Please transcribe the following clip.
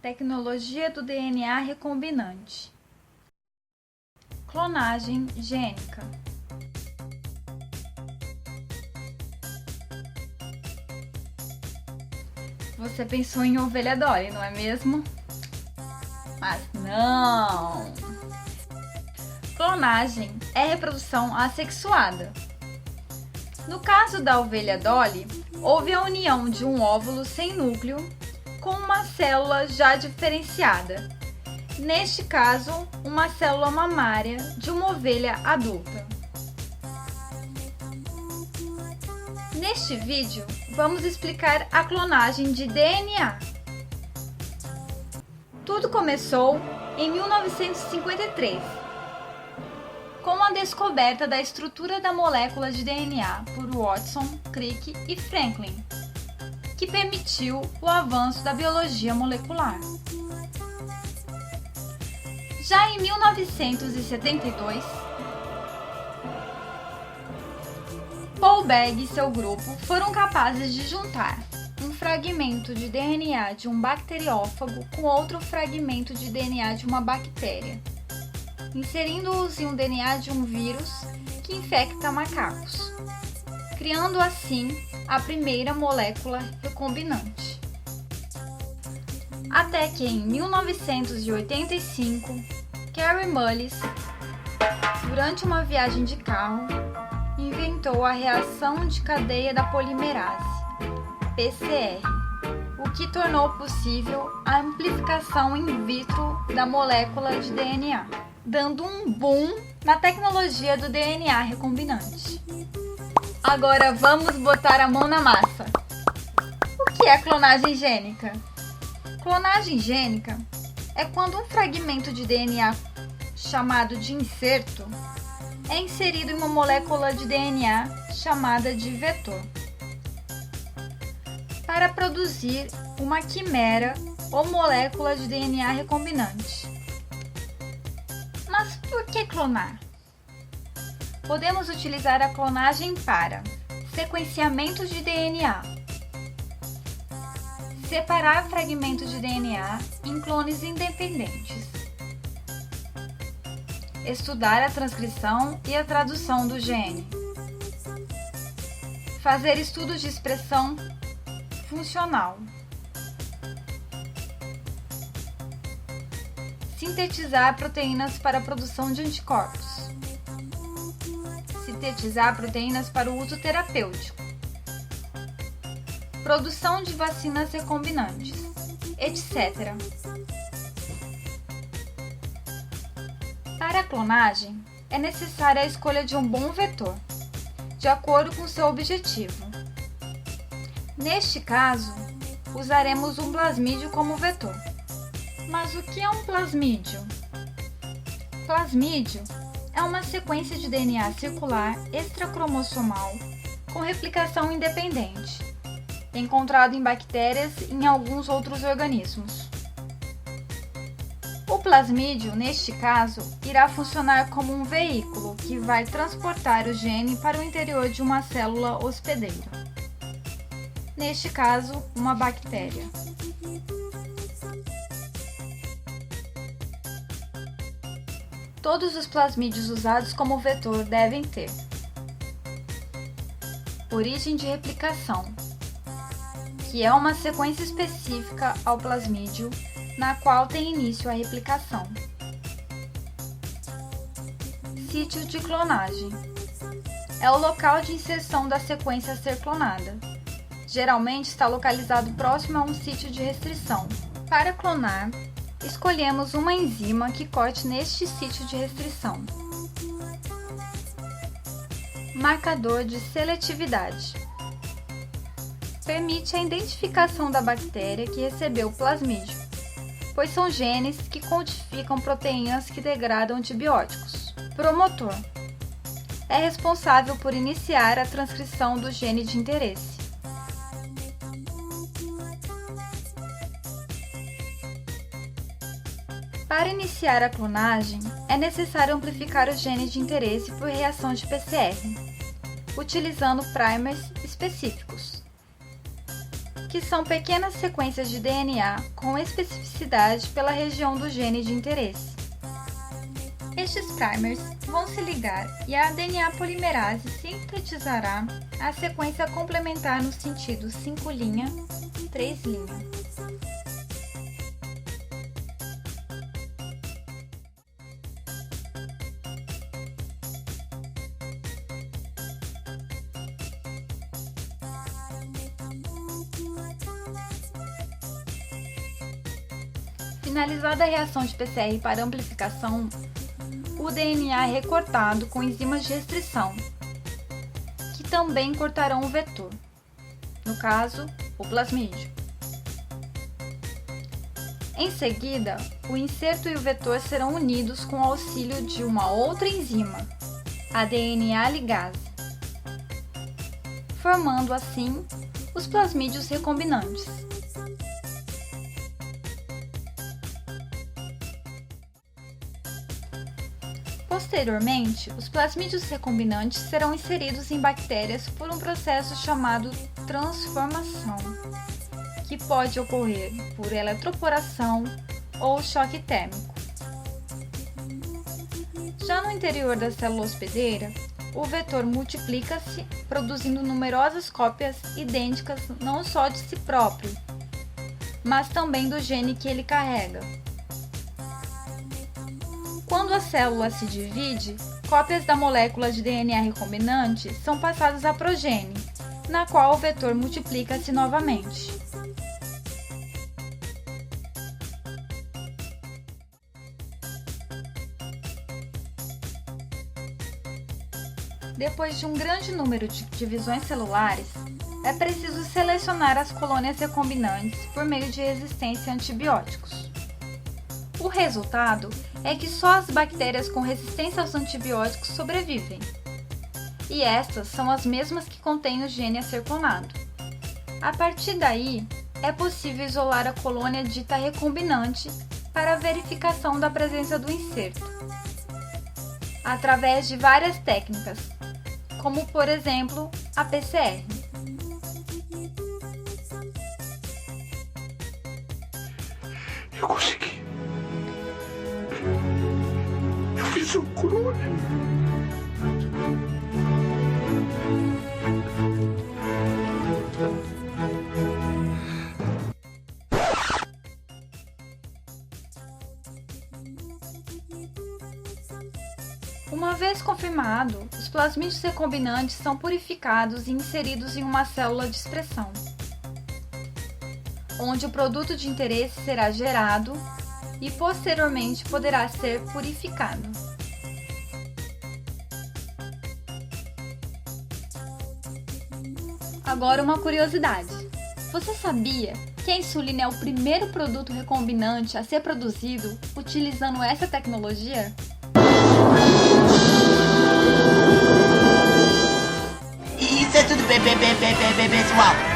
Tecnologia do DNA recombinante. Clonagem gênica. Você pensou em ovelha Dolly, não é mesmo? Mas não! Clonagem é reprodução assexuada. No caso da ovelha Dolly, houve a união de um óvulo sem núcleo com uma célula já diferenciada. Neste caso, uma célula mamária de uma ovelha adulta. Neste vídeo, vamos explicar a clonagem de DNA. Tudo começou em 1953, com a descoberta da estrutura da molécula de DNA por Watson, Crick e Franklin, que permitiu o avanço da biologia molecular. Já em 1972, Paul Berg e seu grupo foram capazes de juntar um fragmento de DNA de um bacteriófago com outro fragmento de DNA de uma bactéria, inserindo-os em um DNA de um vírus que infecta macacos, criando assim a primeira molécula recombinante. Até que em 1985, Kary Mullis, durante uma viagem de carro, inventou a reação de cadeia da polimerase, PCR, o que tornou possível a amplificação in vitro da molécula de DNA, dando um boom na tecnologia do DNA recombinante. Agora vamos botar a mão na massa. O que é clonagem gênica? Clonagem gênica é quando um fragmento de DNA chamado de inserto é inserido em uma molécula de DNA chamada de vetor, para produzir uma quimera ou molécula de DNA recombinante. Mas por que clonar? Podemos utilizar a clonagem para sequenciamento de DNA, separar fragmentos de DNA em clones independentes, estudar a transcrição e a tradução do gene, fazer estudos de expressão funcional, sintetizar proteínas para a produção de anticorpos, sintetizar proteínas para o uso terapêutico, produção de vacinas recombinantes, etc. Para a clonagem, é necessária a escolha de um bom vetor, de acordo com seu objetivo. Neste caso, usaremos um plasmídio como vetor. Mas o que é um plasmídio? Plasmídio é uma sequência de DNA circular extracromossomal com replicação independente, encontrado em bactérias e em alguns outros organismos. O plasmídio, neste caso, irá funcionar como um veículo que vai transportar o gene para o interior de uma célula hospedeira. Neste caso, uma bactéria. Todos os plasmídios usados como vetor devem ter origem de replicação, que é uma sequência específica ao plasmídio na qual tem início a replicação. Sítio de clonagem é o local de inserção da sequência a ser clonada. Geralmente está localizado próximo a um sítio de restrição. Para clonar, escolhemos uma enzima que corte neste sítio de restrição. Marcador de seletividade permite a identificação da bactéria que recebeu o plasmídio, pois são genes que codificam proteínas que degradam antibióticos. Promotor é responsável por iniciar a transcrição do gene de interesse. Para iniciar a clonagem, é necessário amplificar o gene de interesse por reação de PCR, utilizando primers específicos. que são pequenas sequências de DNA com especificidade pela região do gene de interesse. Estes primers vão se ligar e a DNA polimerase sintetizará a sequência complementar no sentido 5', 3'. Finalizada a reação de PCR para amplificação, o DNA é recortado com enzimas de restrição, que também cortarão o vetor, no caso, o plasmídio. Em seguida, o inserto e o vetor serão unidos com o auxílio de uma outra enzima, a DNA ligase, formando assim os plasmídios recombinantes. Posteriormente, os plasmídios recombinantes serão inseridos em bactérias por um processo chamado transformação, que pode ocorrer por eletroporação ou choque térmico. Já no interior da célula hospedeira, o vetor multiplica-se, produzindo numerosas cópias idênticas não só de si próprio, mas também do gene que ele carrega. Quando a célula se divide, cópias da molécula de DNA recombinante são passadas à progênie, na qual o vetor multiplica-se novamente. Depois de um grande número de divisões celulares, é preciso selecionar as colônias recombinantes por meio de resistência a antibióticos. O resultado é que só as bactérias com resistência aos antibióticos sobrevivem, e estas são as mesmas que contêm o gene a ser clonado. A partir daí, é possível isolar a colônia dita recombinante para a verificação da presença do inserto, através de várias técnicas, como por exemplo a PCR. Eu consegui. Eu fiz um clone. Uma vez confirmado, os plasmídios recombinantes são purificados e inseridos em uma célula de expressão, onde o produto de interesse será gerado e posteriormente poderá ser purificado. Agora uma curiosidade. Você sabia que a insulina é o primeiro produto recombinante a ser produzido utilizando essa tecnologia? Isso é tudo bem, pessoal.